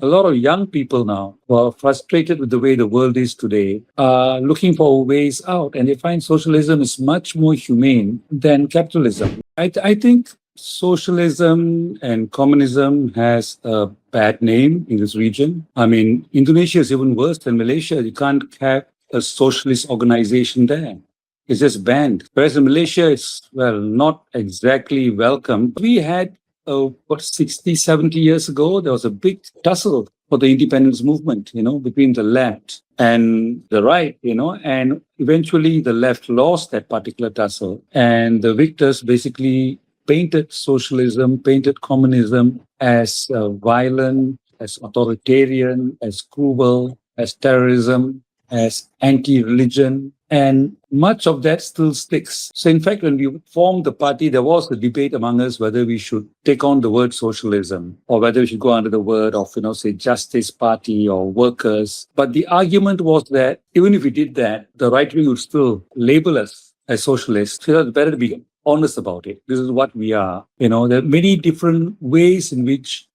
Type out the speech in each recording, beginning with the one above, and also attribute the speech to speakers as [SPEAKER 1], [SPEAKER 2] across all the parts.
[SPEAKER 1] a lot of young people now who are frustrated with the way the world is today are looking for ways out, and they find socialism is much more humane than capitalism. I think socialism and communism has a bad name in this region. I mean, Indonesia is even worse than Malaysia. You can't have a socialist organization there. It's just banned. Whereas in Malaysia, it's, well, not exactly welcome. We had, 60, 70 years ago, there was a big tussle for the independence movement, between the left and the right, and eventually the left lost that particular tussle. And the victors basically painted socialism, painted communism as violent, as authoritarian, as cruel, as terrorism, as anti-religion. And much of that still sticks. So in fact, when we formed the party, there was a debate among us whether we should take on the word socialism or whether we should go under the word of, say, Justice Party or workers. But the argument was that even if we did that, the right wing would still label us as socialists. So it's better to be honest about it. This is what we are. There are many different ways in which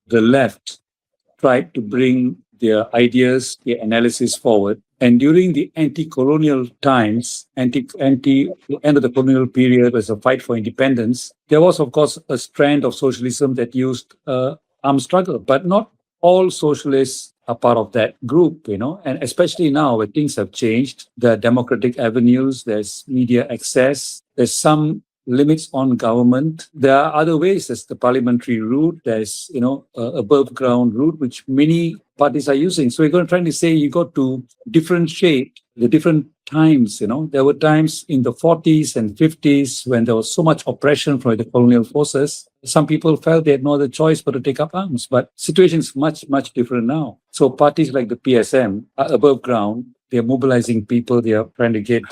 [SPEAKER 1] the left tried to bring their ideas, their analysis forward. And during the anti-colonial times, end of the colonial period, as a fight for independence, there was, of course, a strand of socialism that used armed struggle. But not all socialists are part of that group, and especially now where things have changed, there are democratic avenues, there's media access, there's some limits on government. There are other ways. There's the parliamentary route. There's, above ground route, which many parties are using. So we're trying to say you got to differentiate the different times. There were times in the 40s and 50s when there was so much oppression from the colonial forces. Some people felt they had no other choice but to take up arms. But situation is much, much different now. So parties like the PSM are above ground. They're mobilizing people. They are trying to get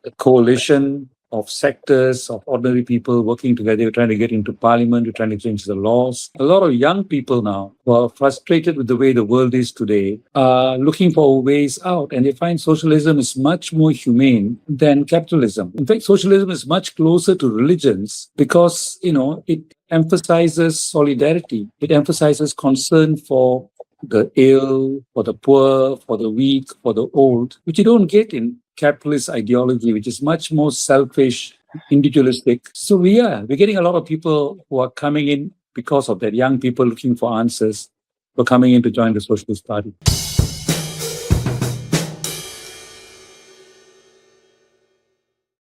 [SPEAKER 1] a coalition of sectors, of ordinary people working together. We're trying to get into parliament. We're trying to change the laws. A lot of young people now who are frustrated with the way the world is today are looking for ways out, and they find socialism is much more humane than capitalism. In fact, socialism is much closer to religions because, it emphasizes solidarity. It emphasizes concern for the ill, for the poor, for the weak, for the old, which you don't get in capitalist ideology, which is much more selfish, individualistic. So we're getting a lot of people who are coming in because of that, young people looking for answers, who are coming in to join the Socialist Party.